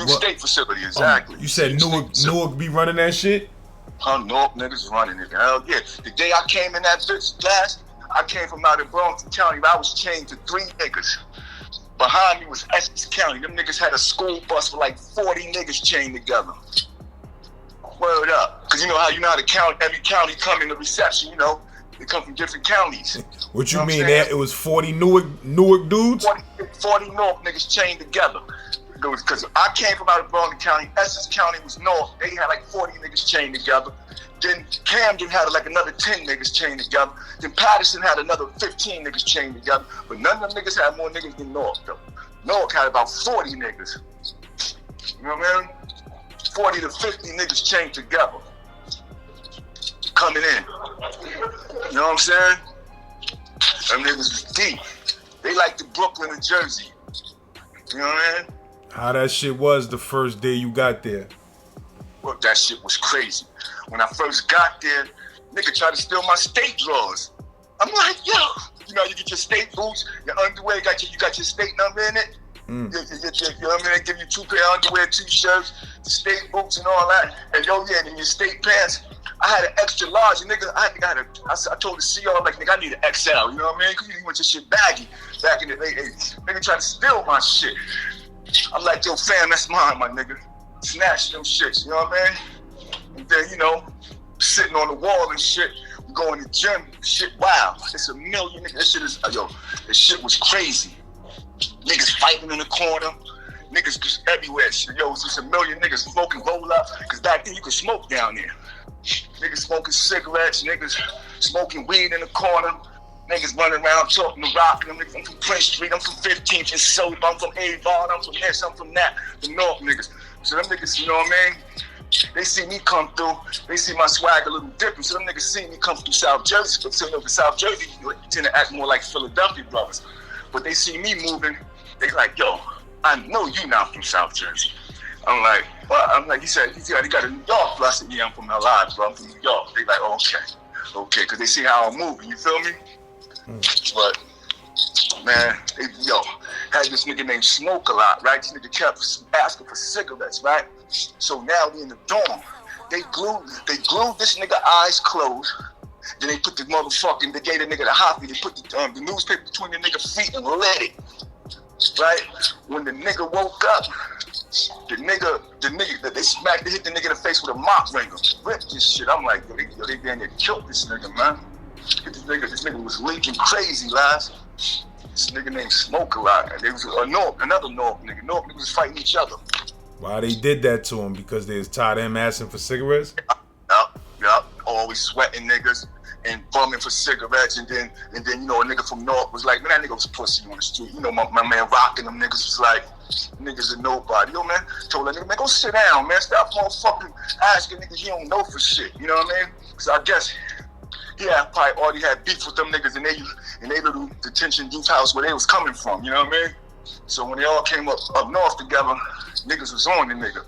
State facility, exactly. You said Newark be running that shit? Newark niggas running it. Hell yeah. The day I came in that bitch last, I came from out in Bronx County. I was chained to 3 niggas. Behind me was Essex County. Them niggas had a school bus with like 40 niggas chained together. Word up. Cause you know how every county come in the reception, you know. They come from different counties. What you mean that it was 40 Newark dudes? 40 North niggas chained together. Because I came from out of Bronx County. Essex County was north. They had like 40 niggas chained together. Then Camden had like another 10 niggas chained together. Then Patterson had another 15 niggas chained together. But none of them niggas had more niggas than North, though. North had about 40 niggas. You know what I mean? 40 to 50 niggas chained together. Coming in. You know what I'm saying? Them niggas was deep. They like the Brooklyn and Jersey. You know what I mean? How that shit was the first day you got there? Well, that shit was crazy. When I first got there, nigga tried to steal my state drawers. I'm like, yo, you know, you get your state boots, your underwear, you got your state number in it. You know what I mean? They give you 2 pair of underwear, 2 shirts, the state boots and all that. And yo, yeah, and your state pants. I had an extra large, nigga. I told the CEO, like, nigga, I need an XL. You know what I mean? Cause you went your shit baggy back in the day. Nigga tried to steal my shit. I'm like, yo, fam, that's mine, my nigga. Snatch them shits, you know what I mean? And then, you know, sitting on the wall and shit, we go in the gym, shit, wow. It's a million niggas. This shit was crazy. Niggas fighting in the corner. Niggas just everywhere. Shit, yo, it's just a million niggas smoking roll up. Cause back then you could smoke down there. Niggas smoking cigarettes, niggas smoking weed in the corner. Niggas running around talking to rock. I'm from Prince Street, I'm from 15th and Soap, I'm from Avon, I'm from this, I'm from that. The North niggas. So them niggas, you know what I mean? They see me come through, they see my swag a little different. So them niggas see me come through South Jersey. But so you know, the South Jersey, you tend to act more like Philadelphia brothers. But they see me moving, they like, yo, I know you not from South Jersey. I'm like, what? I'm like, he said, he got a New York. Bro. I said, yeah, I'm from LA, bro. I'm from New York. They like, oh, okay, because they see how I'm moving. You feel me? But man, had this nigga named Smoke a lot, right? This nigga kept asking for cigarettes, right? So now we in the dorm. They glued this nigga eyes closed. Then they put the motherfucking, they gave the nigga the hoppy. They put the newspaper between the nigga feet and lit it, right? When the nigga woke up, the nigga, they hit the nigga in the face with a mop wringer. Ripped this shit. I'm like, yo, they damn near killed this nigga, man. This nigga was leaking crazy, Laz. This nigga named Smoke a lot. There was another North nigga. North niggas was fighting each other. Why they did that to him? Because they was tired of him asking for cigarettes? Yup. Always sweating niggas and bumming for cigarettes. And then you know, a nigga from North was like, man, that nigga was pussy on the street. You know, my man Rockin' them niggas was like, niggas are nobody. Yo, man, told that nigga, man, go sit down, man. Stop motherfucking asking niggas you don't know for shit. You know what I mean? So I guess probably already had beef with them niggas in they little detention youth house where they was coming from, you know what I mean? So when they all came up north together, niggas was on the nigga.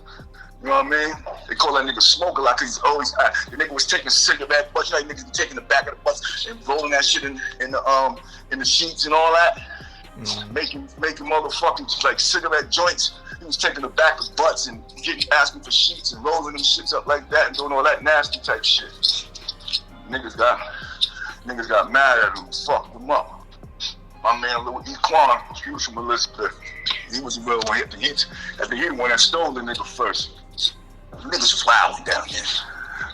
You know what I mean? They call that nigga Smoke a lot because he's always, the nigga was taking a cigarette butts, you know, niggas be taking the back of the bus and rolling that shit in the sheets and all that. Making motherfucking like cigarette joints. He was taking the back of butts and asking for sheets and rolling them shits up like that and doing all that nasty type shit. Niggas got mad at him, fucked him up. My man Louis E. Quan, he was from Elizabeth. He was the real one. He the one that stole the nigga first. Niggas was wild down there.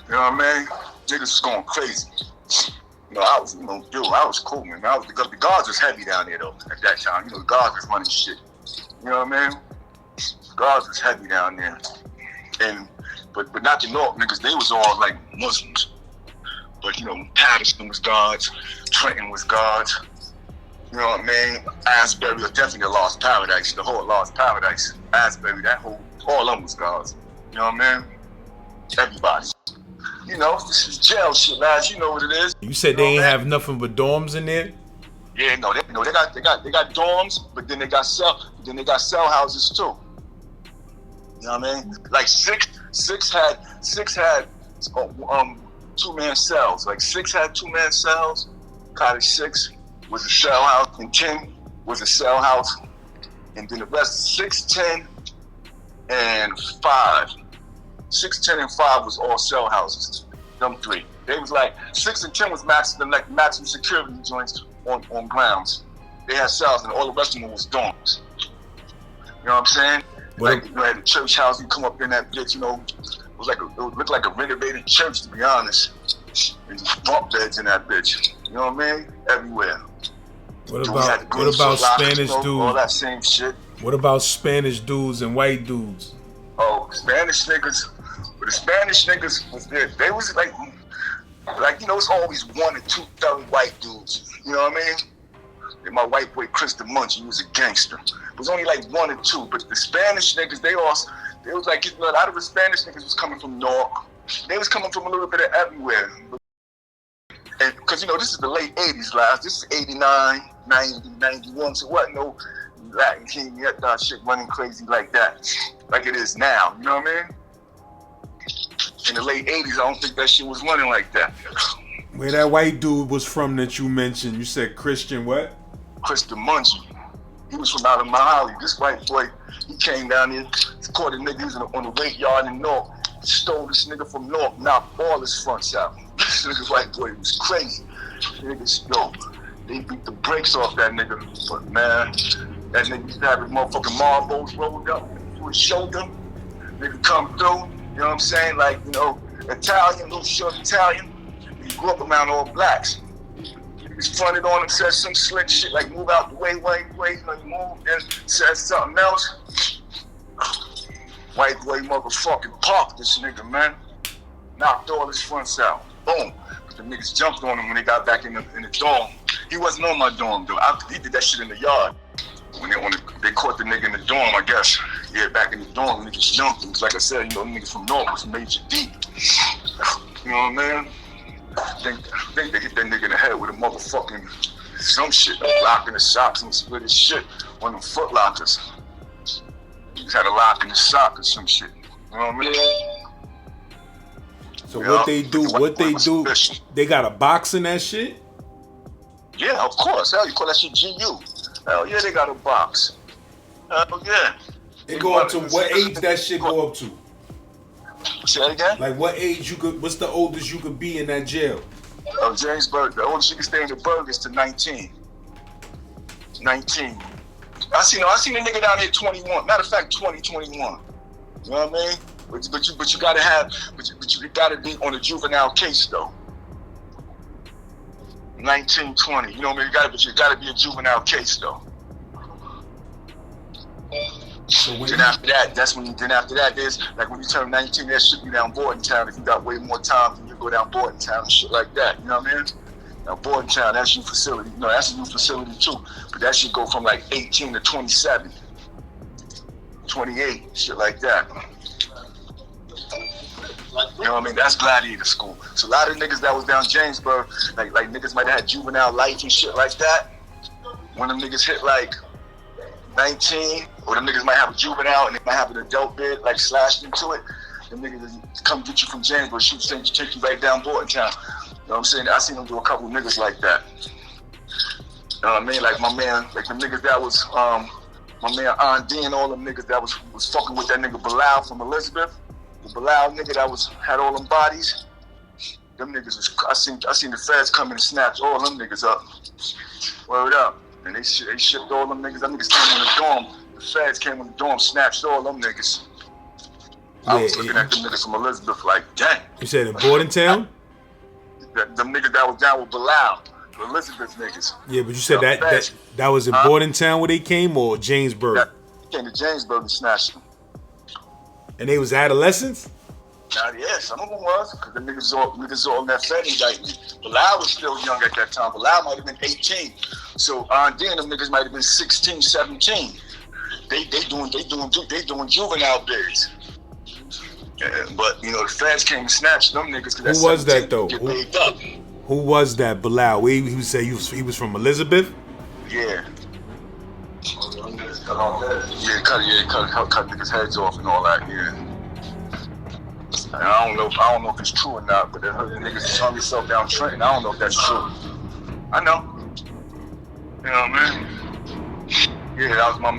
You know what I mean? Niggas was going crazy. I was, dude, I was cool, man. The guards was heavy down there though at that time. The guards was running shit. You know what I mean? The guards was heavy down there, but not the North niggas. They was all like Muslims. But Patterson was guards, Trenton was guards. You know what I mean? Asbury was definitely the Lost Paradise, the whole Lost Paradise. Asbury, all of them was guards. You know what I mean? Everybody. This is jail shit, lads. You know what it is. You said they ain't have nothing but dorms in there? Yeah, no, they got dorms, but then they got cell houses too. You know what I mean? Like six had 2-man cells. Like 6 had 2-man cells. Cottage 6 was a cell house, and 10 was a cell house, and then the rest 6, 10, and 5. 6, 10, and 5 was all cell houses. Them 3. They was like 6 and 10 was maximum security joints on grounds. They had cells, and all the rest of them was dorms. You know what I'm saying? You had a church house. You come up in that bitch. It looked like a renovated church, to be honest. And bunk beds in that bitch. You know what I mean? Everywhere. What about Spanish dudes? All that same shit. What about Spanish dudes and white dudes? Oh, Spanish niggas. But the Spanish niggas was there. They was like it's always 1 or 2 white dudes. You know what I mean? And my white boy Chris the Munch, he was a gangster. It was only like 1 or 2, but the Spanish niggas, they was like, a lot of the Spanish niggas was coming from North. They was coming from a little bit of everywhere. And because this is the late 80s, lads. This is 89, 90, 91. So what? No Latin King yet that shit running crazy like that, like it is now. You know what I mean? In the late 80s, I don't think that shit was running like that. Where that white dude was from that you mentioned, you said Christian what? Chris the Munchie. He was from out of Mahali. This white boy, he came down here, caught a nigga, he was on the weight yard in North, stole this nigga from North, knocked all his fronts out. This nigga white boy was crazy. They beat the brakes off that nigga. But man, that nigga used to have his motherfucking marbles rolled up to his shoulder. Nigga come through, you know what I'm saying? Like, Italian, little short Italian. He grew up around all blacks. He fronted on him, said some slick shit like move out the way, he moved, then said something else. White boy motherfucking parked this nigga, man. Knocked all his fronts out. Boom. But the niggas jumped on him when they got back in the dorm. He wasn't on my dorm though. He did that shit in the yard. When they caught the nigga in the dorm, I guess. Yeah, back in the dorm, niggas jumped him. Like I said, niggas from North was Major D. You know what I mean? I think they hit that nigga in the head with a motherfucking some shit, lock in the socks and split his shit on them foot lockers. He just had a lock in the sock or some shit. You know what I mean? So what they do, they got a box in that shit? Yeah, of course. Hell, you call that shit GU. Hell yeah, they got a box. Hell yeah. It go up to what age that shit go up to? Say that again? Like what age what's the oldest you could be in that jail? Oh, JAMESBURG, the oldest you can stay in the burg is to 19. 19. I seen a nigga down here 21. Matter of fact, 2021. You know what I mean? But you gotta be on a juvenile case though. 19, 20. You know what I mean? You gotta be a juvenile case though. So then after that, there's like when you turn 19, that shit you down boarding town. If you got way more time, then you go down boarding town and shit like that. You know what I mean? Now boarding town, that's your facility. No, that's a new facility too. But that should go from like 18 to 27, 28, shit like that. You know what I mean? That's gladiator school. So a lot of niggas that was down JAMESBURG, like niggas might have had juvenile life and shit like that. When them niggas hit like 19, or them niggas might have a juvenile and they might have an adult bed like slashed into it. Them niggas come get you from JAMESBURG, shoot things, take you right down boarding town. You know what I'm saying? I seen them do a couple of niggas like that. You know what I mean? Like my man, like the niggas that was, my man Andy and all them niggas that was fucking with that nigga Bilal from Elizabeth. The Bilal nigga that had all them bodies. Them niggas was, I seen the feds come and snatch all them niggas up. Word up. And they shipped all them niggas. Them niggas came in the dorm. The feds came in the dorm, snatched all them niggas. Yeah, I was looking at them niggas from Elizabeth like, dang. You said in boarding town? them niggas that was down with Bilal, the Elizabeth niggas. Yeah, but you said that was in Bordentown where they came, or Jamesburg? That came to Jamesburg and snatched them. And they was adolescents? Now, yeah, some of them was, because the niggas all in that Fed indictment. Bilal was still young at that time. Bilal might have been 18. So then them niggas might have been 16, 17. They doing juvenile bids. But you know, the feds came and snatched them niggas. Who was that though? Who was that? Bilal? He said he was from Elizabeth. Yeah. Cut niggas' heads off and all that. Yeah. And I don't know if it's true or not, but the niggas hung himself down Trenton. I don't know if that's true. I know. You know what I mean? Yeah, that was my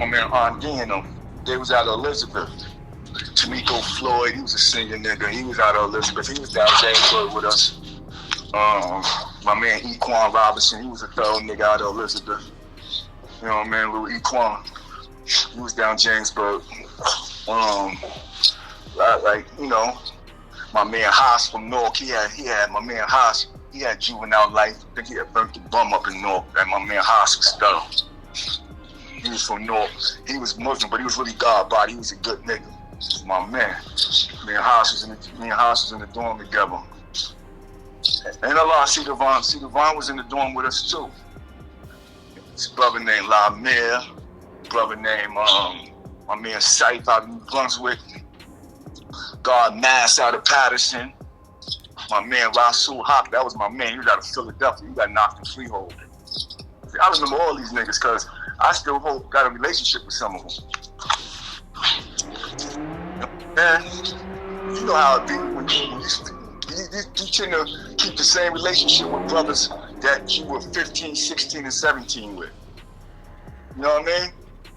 man Aunt D and them. They was out of Elizabeth. Tamiko Floyd, he was a senior nigga. He was out of Elizabeth. He was down Jamesburg with us. My man Equan Robinson, he was a thorough nigga out of Elizabeth. You know what I mean? Lil Equan. He was down Jamesburg. Like, you know, my man Haas from Newark, he had my man Haas, he had juvenile life. I think he had burnt the bum up in Newark. And my man Haas was thorough. He was from Newark. He was Muslim, but he was really God-body. He was a good nigga. My man. Me and Haas was in the dorm together. And a lot of C. Devon was in the dorm with us too. His brother named Lamir, brother named my man Syfe out of New Brunswick, God Mass out of Patterson, my man Rasul Hop, that was my man, he was out of Philadelphia, he got knocked in Freehold. I remember all these niggas because I still got a relationship with some of them. And you know how it be when you tend to keep the same relationship with brothers that you were 15, 16, and 17 with. You know what I mean?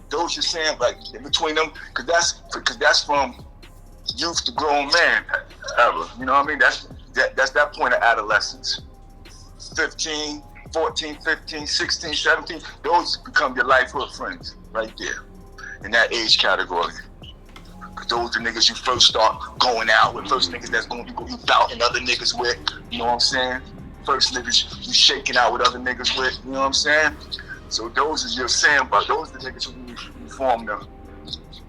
Those you're saying, like, in between them, because that's from youth to grown man era. You know what I mean? That's that point of adolescence. 15, 14, 15, 16, 17, those become your lifelong friends right there in that age category. Cause those are the niggas you first start going out with, first niggas that's gonna be out and other niggas with, you know what I'm saying? First niggas you shaking out with other niggas with, you know what I'm saying? So those is you're saying, but those are the niggas who form the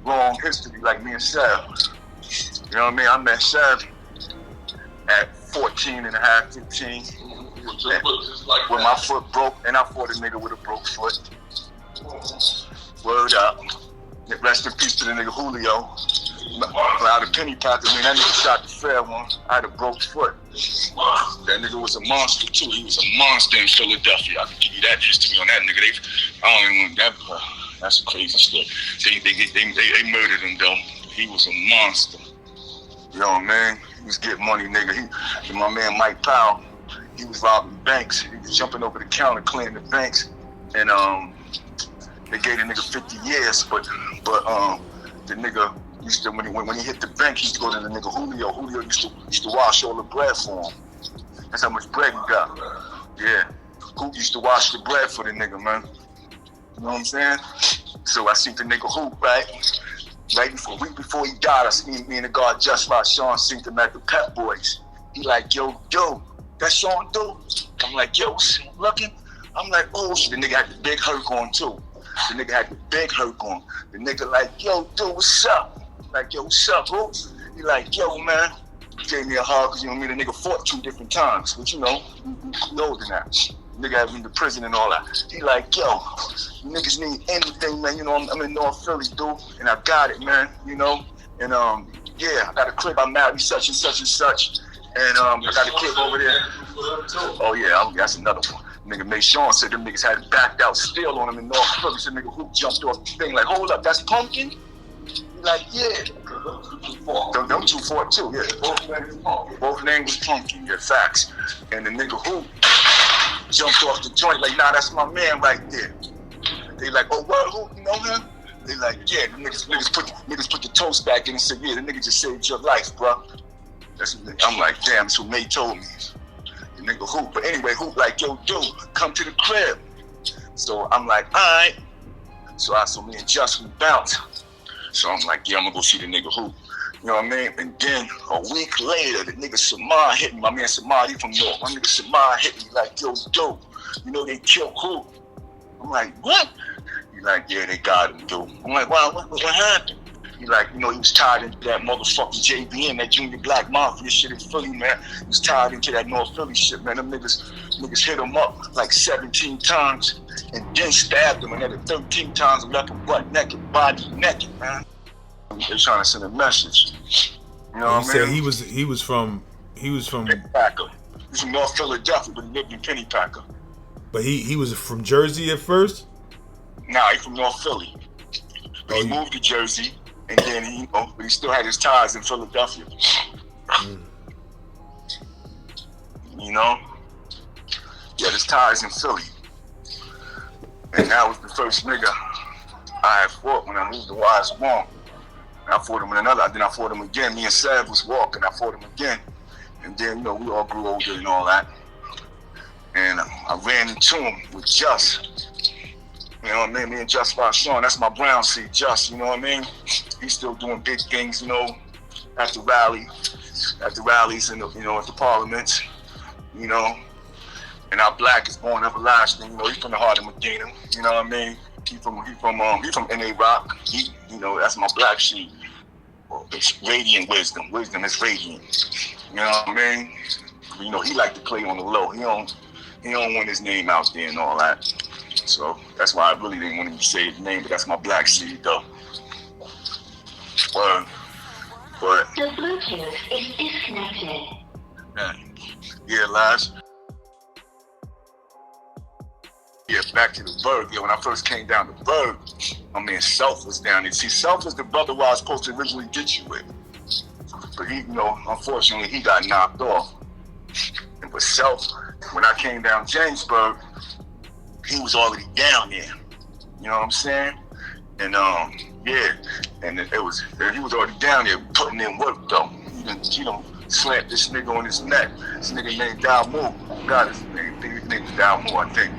long history, like me and Sev. You know what I mean? I met Sev at 14 and a half, 15. When my foot broke, and I fought a nigga with a broke foot. Word up. Rest in peace to the nigga Julio. Out of Penny Packer, man, that nigga shot the fair one. I had a broke foot. That nigga was a monster too. He was a monster in Philadelphia. I can give you that history on that nigga. That's a crazy story. They murdered him though. He was a monster. You know what I mean? He was getting money, nigga. My man Mike Powell, he was robbing banks. He was jumping over the counter, clearing the banks, and they gave the nigga 50 years. But the nigga used to when he hit the bank, he used to go to the nigga Julio. Julio used to wash all the bread for him. That's how much bread he got. Yeah, Hoop used to wash the bread for the nigga, man. You know what I'm saying? So I seen the nigga Hoop, right before, a week before he died. I seen me and the guard Just Like Sean seen him at the Pep Boys. He like, yo, that's Shawndu. I'm like, yo, what's looking? I'm like, oh shit. The nigga had the big hurt on too. The nigga like, yo, dude, what's up? Like, yo, what's up, bro? He like, yo, man. He gave me a hug because, you know, me and the nigga fought 2 different times. But, you know, you older than that. The nigga had been to prison and all that. He like, yo, you niggas need anything, man. You know, I'm in North Philly, dude. And I got it, man, you know. And, yeah, I got a crib. I'm married such and such and such. And I got a kid over there. Oh, yeah, that's another one. Nigga made Sean said them niggas had backed out still on him in North Philly. So nigga Hoop jumped off the thing like, hold up, that's Pumpkin? He like, yeah. Them 2 fought too, yeah. Both names was Pumpkin, yeah, facts. And the nigga Hoop jumped off the joint like, nah, that's my man right there. They like, oh, what, Hoop, you know him? They like, yeah, the niggas put the toast back in and said, yeah, the nigga just saved your life, bro. I'm like, damn, that's what May told me. The nigga Hoop. But anyway, Hoop like, yo, dude, come to the crib. So I'm like, all right. So me and Just, we bounce. So I'm like, yeah, I'm gonna go see the nigga Hoop. You know what I mean? And then a week later, the nigga Samar hit me. My man Samar, he from North. My nigga Samar hit me like, yo, dope. You know they killed who? I'm like, what? He like, yeah, they got him, dude. I'm like, wow, what happened? He like, you know, he was tied into that motherfucking JBN, that Junior Black Mafia shit in Philly, man. He was tied into that North Philly shit, man. Them niggas hit him up like 17 times and then stabbed him another 13 times and left him butt naked, body naked, man. They're trying to send a message. You know what I mean? He was from Pennypacker. He's from North Philadelphia, but he lived in Pennypacker. But he was from Jersey at first? Nah, he's from North Philly. But he moved to Jersey, and then but he still had his ties in Philadelphia. You know? He had his ties in Philly. And that was the first nigga I had fought when I moved to Wise One. I fought him with another, then I fought him again. Me and Sav was walking, I fought him again. And then, we all grew older and all that. And I ran into him with Just. You know what I mean? Me and Just Sean, that's my Brown seed, Just, you know what I mean? He's still doing big things, at the rallies and, at the parliaments, And our Black is born everlasting, he's from the heart of Medina, you know what I mean? He from NA Rock. That's my Black sheep. It's radiant wisdom. Wisdom is radiant. You know what I mean? He like to play on the low. He don't want his name out there and all that. So that's why I really didn't want him to say his name, but that's my Black seed though. But the Bluetooth is disconnected. Yeah, Laz. Yeah, back to the Burg. Yeah, when I first came down to Burg, my man Self was down there. See, Self was the brother who I was supposed to originally get you with. But he, unfortunately, he got knocked off. But Self, when I came down JAMESBURG, he was already down there. You know what I'm saying? And and he was already down there putting in work though. He done slapped this nigga on his neck. This nigga named Dalmu. God, his name was Dalmu, I think.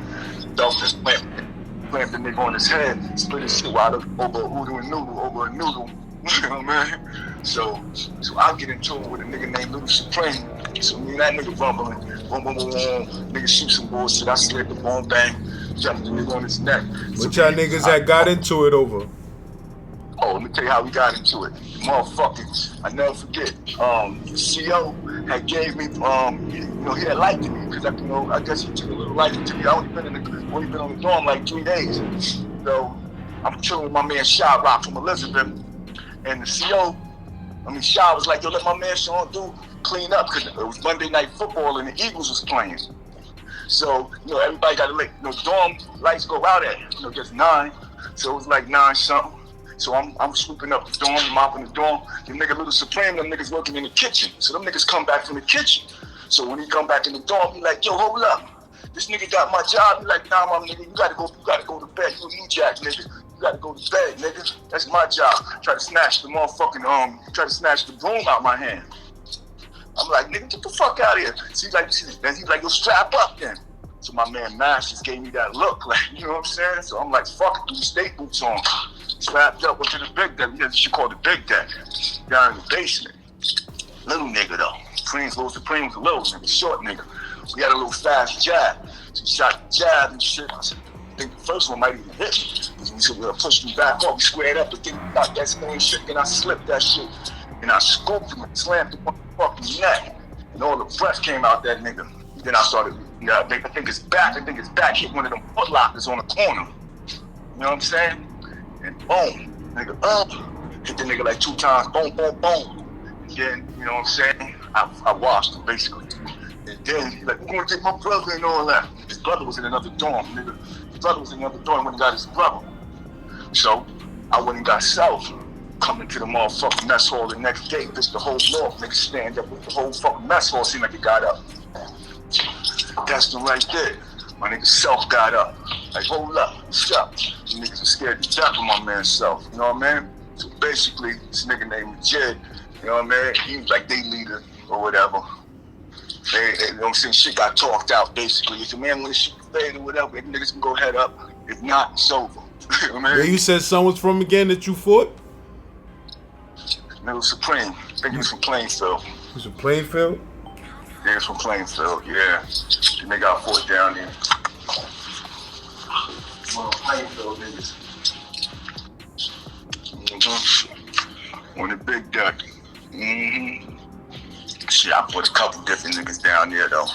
Self just clamped the nigga on his head, split his shit wide over a noodle. You know what I mean? So I get into it with a nigga named Little Supreme. So me and that nigga rumbling, boom, nigga shoot some bullshit. I slid the bomb, bang, jumped the nigga on his neck. What y'all niggas had got into it over? Oh, let me tell you how we got into it. Motherfuckers, I never forget. CO had gave me, he had liked me because I guess he took a little liking to me. I only been on the dorm like 3 days. So I'm chilling with my man Shy Rock from Elizabeth, and the CO, Shy was like, yo, let my man Shawndu clean up because it was Monday Night Football and the Eagles was playing. So everybody got to let dorm lights go out at just 9. So it was like 9 something. So I'm swooping up the dorm, mopping the dorm. The nigga Little Supreme, them niggas working in the kitchen. So them niggas come back from the kitchen. So when he come back in the dorm, he like, yo, hold up. This nigga got my job. He like, nah, my nigga, you gotta go to bed. You a New Jack, nigga. You gotta go to bed, nigga. That's my job. Try to snatch the broom out my hand. I'm like, nigga, get the fuck out of here. So he's like, yo, strap up then. So my man Mash just gave me that look, like, you know what I'm saying? So I'm like, fuck it, threw the state boots on. Strapped up, went to the big deck. Yeah, she called the big deck. Down in the basement. Little nigga though. Little Supreme was a little nigga, short nigga. We had a little fast jab. So he shot the jab and shit. I think the first one might even hit me. We said, we'll push me back off. We squared up, but then we got that same shit. Then I slipped that shit. And I scooped him and slammed him on the fucking neck. And all the breath came out that nigga. Then I started, I think his back hit one of them foot lockers on the corner. You know what I'm saying? And boom, nigga, hit the nigga like 2 times, boom, boom, boom. And then, you know what I'm saying? I washed him basically. And then he's like, we're gonna get my brother and all that. His brother was in another dorm, nigga. His brother was in another dorm when he got his brother. So I went and got South. Coming to the motherfucking mess hall the next day, bitch, the whole North nigga stand up with the whole fucking mess hall, seemed like it got up. That's the right there. My nigga Self got up. Like, hold up, stop. You niggas are scared to death of my man Self, you know what I mean? So basically, this nigga named Jed, you know what I mean? He was like they leader or whatever. You know what I'm saying? Shit got talked out basically. If the man wanna shoot the fade or whatever, niggas can go head up. If not, it's over. You know what I mean? Where you said son was from again that you fought? Middle Supreme. I think he was from Plainfield. He was from Plainfield? Yeah, he was from Plainfield, yeah. And they got fought down there. Well, Plainfield niggas. On the big deck. Shit, I put a couple different niggas down there though.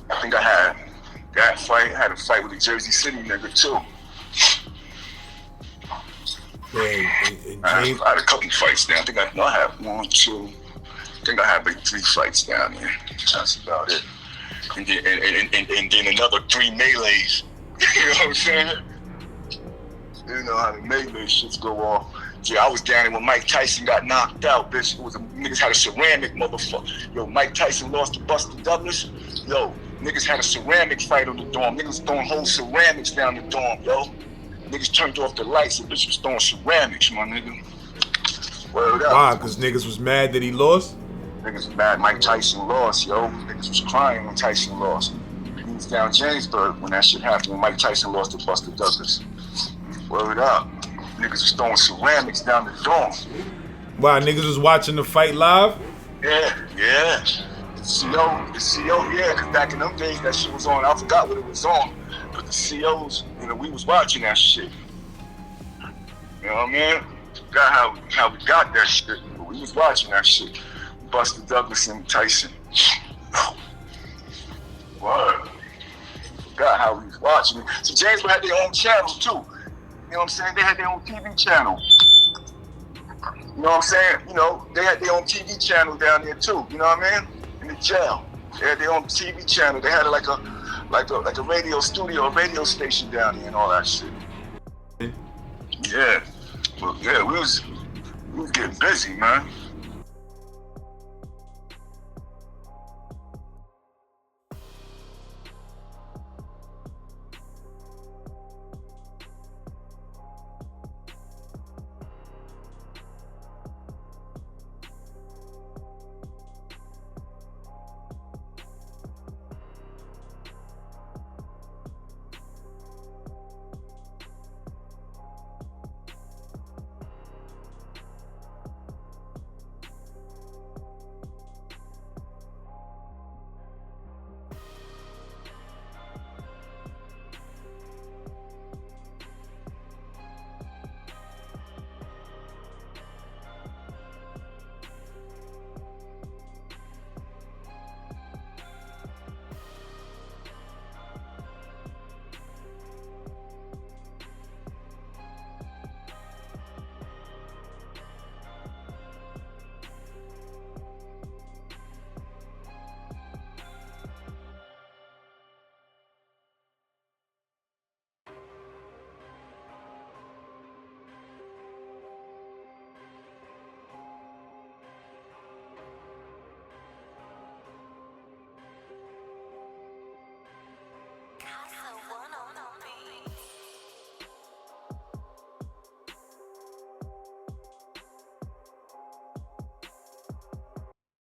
I think I had a fight with a Jersey City nigga too. I had a couple fights down. I think I had 1, 2. I think I had like 3 fights down there. That's about it. And then another 3 melees. You know what I'm saying? You know how the melee shits go off. Yeah, I was down there when Mike Tyson got knocked out, bitch. Niggas had a ceramic motherfucker. Yo, Mike Tyson lost to Buster Douglas. Yo, niggas had a ceramic fight on the dorm. Niggas throwing whole ceramics down the dorm, yo. Niggas turned off the lights and bitch was throwing ceramics, my nigga. Word up. Why? Because niggas was mad that he lost? Niggas was mad Mike Tyson lost, yo. Niggas was crying when Tyson lost. He was down JAMESBURG when that shit happened, when Mike Tyson lost to Buster Douglas. Word up. Niggas was throwing ceramics down the dorm. Why, niggas was watching the fight live? Yeah. The CO, yeah, because back in them days, that shit was on. I forgot what it was on. But the COs, you know, we was watching that shit. You know what I mean? Forgot how we got that shit, but we was watching that shit. Buster Douglas and Tyson. Word. Forgot how we was watching it. So JAMESBURG had their own channel too. You know what I'm saying? They had their own TV channel. You know what I'm saying? You know, they had their own TV channel down there too. You know what I mean? In the jail, they had their own TV channel. They had like a radio studio, a radio station down there, and all that shit. Yeah, but yeah, we was getting busy, man.